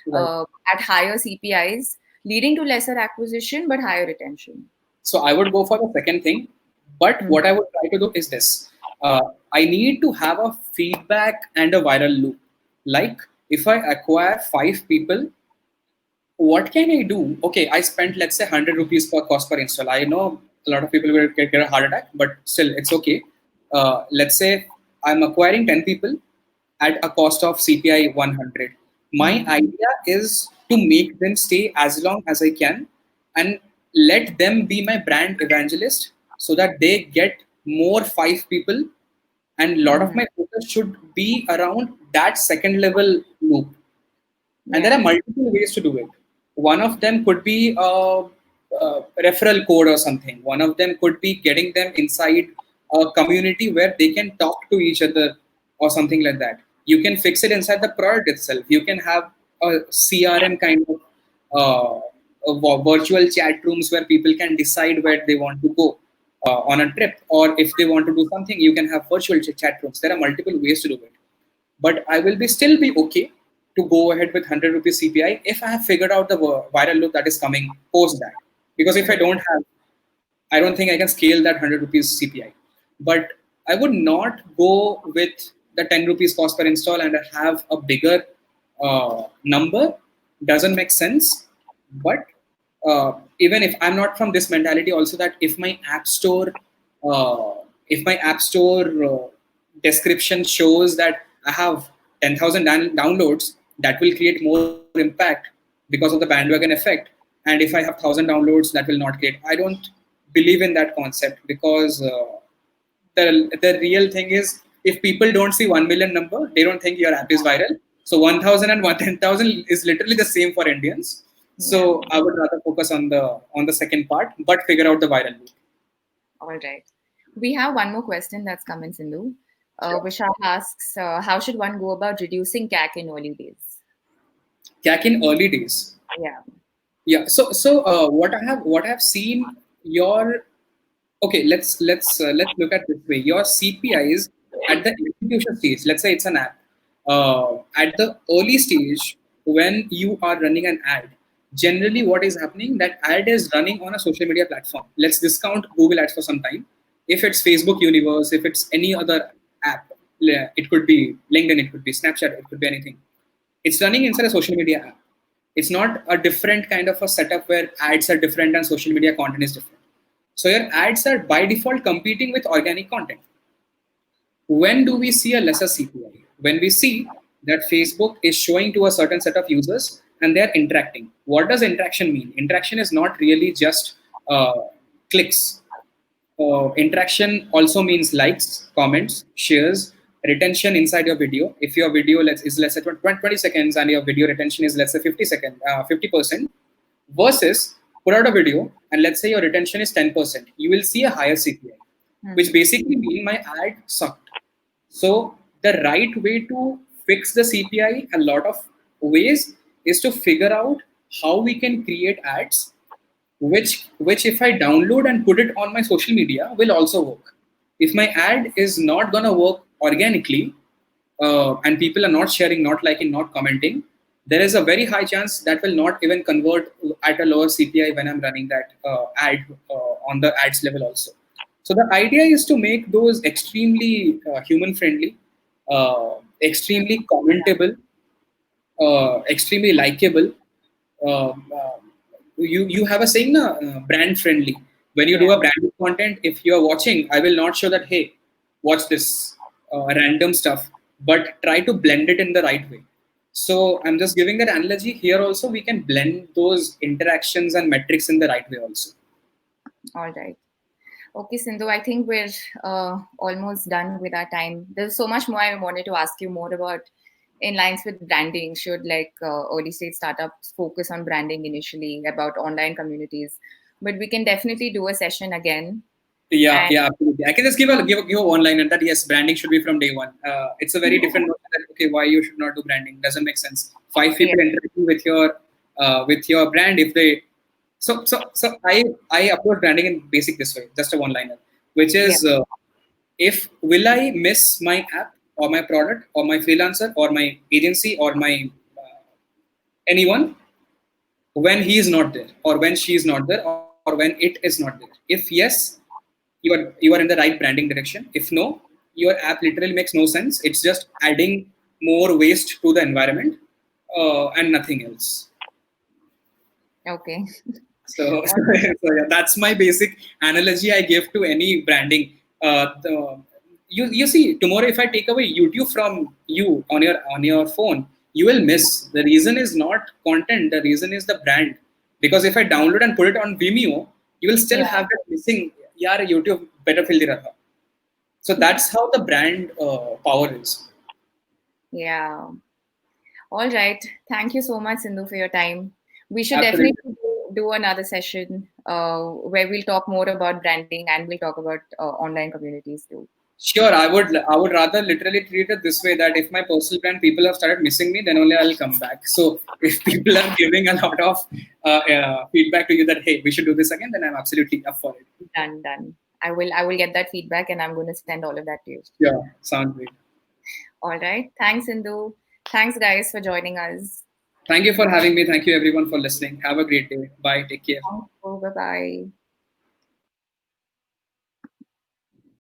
Right. at higher CPIs, leading to lesser acquisition but higher retention? So I would go for the second thing, but Hmm. what I would try to do is this. I need to have a feedback and a viral loop. Like if I acquire 5 people, what can I do? Okay, I spent let's say 100 rupees per cost per install. I know a lot of people will get a heart attack, but still it's okay. Let's say I'm acquiring 10 people at a cost of CPI 100. My Hmm. idea is to make them stay as long as I can and let them be my brand evangelist so that they get more 5 people, and a lot of Hmm. my focus should be around that second level loop. And there are Yeah. multiple ways to do it. One of them could be a referral code or something. One of them could be getting them inside a community where they can talk to each other or something like that. You can fix it inside the product itself. You can have a CRM kind of virtual chat rooms where people can decide where they want to go on a trip, or if they want to do something, you can have virtual chat rooms. There are multiple ways to do it, but I will be still be okay to go ahead with 100 rupees CPI if I have figured out the viral loop that is coming post that. Because if I don't have, I don't think I can scale that 100 rupees CPI. But I would not go with the 10 rupees cost per install and have a bigger number. Doesn't make sense. But even if I'm not from this mentality, also that uh, if my app store description shows that I have 10,000 downloads, that will create more impact because of the bandwagon effect. And if I have 1,000 downloads, that will not create. I don't believe in that concept because the real thing is if people don't see 1 million number, they don't think your app is viral. So 1,000 and 10,000 is literally the same for Indians. Yeah. So I would rather focus on the second part, but figure out the viral loop. All right. We have one more question that's come in, Sindhu. Sure. Vishal asks, how should one go about reducing CAC in early days? CAC in early days. Yeah. Yeah. So what I have seen your okay. Let's look at this way. Your CPIs at the execution stage. Let's say it's an app. At the early stage, when you are running an ad, generally what is happening, that ad is running on a social media platform. Let's discount Google Ads for some time. If it's Facebook Universe, if it's any other app, it could be LinkedIn, it could be Snapchat, it could be anything. It's running inside a social media app. It's not a different kind of a setup where ads are different and social media content is different. So your ads are by default competing with organic content. When do we see a lesser CPI? When we see that Facebook is showing to a certain set of users and they're interacting. What does interaction mean? Interaction is not really just clicks. Interaction also means likes, comments, shares, retention inside your video. If your video is let's say 20 seconds and your video retention is let's say 50%, versus put out a video and let's say your retention is 10%, you will see a higher CPI, which Hmm. basically mean my ad sucked. So the right way to fix the CPI, a lot of ways, is to figure out how we can create ads which if I download and put it on my social media will also work. If my ad is not gonna work organically, and people are not sharing, not liking, not commenting, there is a very high chance that will not even convert at a lower CPI when I'm running that ad on the ads level also. So the idea is to make those extremely human friendly, extremely commentable, extremely likable. Uh, uh, you have a saying, na, brand friendly. When you do Yeah. a branded content, if you are watching, I will not show that, hey, watch this random stuff, but try to blend it in the right way. So I'm just giving that analogy here. Also, we can blend those interactions and metrics in the right way also. All right. Okay, Sindhu, I think we're almost done with our time. There's so much more I wanted to ask you more about in lines with branding. Should early stage startups focus on branding initially about online communities? But we can definitely do a session again. Yeah, And yeah, absolutely. I can just give a one line and that yes, branding should be from day one. It's a very different notion that okay, why you should not do branding doesn't make sense. Five yeah, people interacting with your brand, if they so I approach branding in basic this way, just a one liner, which yeah, is will I miss my app or my product or my freelancer or my agency or my anyone when he is not there or when she is not there or when it is not there? If yes, you are in the right branding direction. If no, your app literally makes no sense. It's just adding more waste to the environment and nothing else. Okay. So, All right. so yeah, that's my basic analogy I give to any branding. You see, tomorrow if I take away YouTube from you on your phone, you will miss. The reason is not content. The reason is the brand. Because if I download and put it on Vimeo, you will still Yeah. have that missing. Yeah, YouTube better fill the raha. So that's how the brand power is. Yeah. All right. Thank you so much, Sindhu, for your time. We should definitely Absolutely. do another session where we'll talk more about branding and we'll talk about online communities too. Sure, I would rather literally treat it this way that if my personal brand people have started missing me, then only I'll come back. So if people are giving a lot of feedback to you that hey, we should do this again, then I'm absolutely up for it. Done, done. I will get that feedback and I'm going to send all of that to you. Sure, sounds great. All right. Thanks, Sindhu. Thanks, guys, for joining us. Thank you for having me. Thank you everyone for listening. Have a great day. Bye. Take care. Thank you. Bye bye.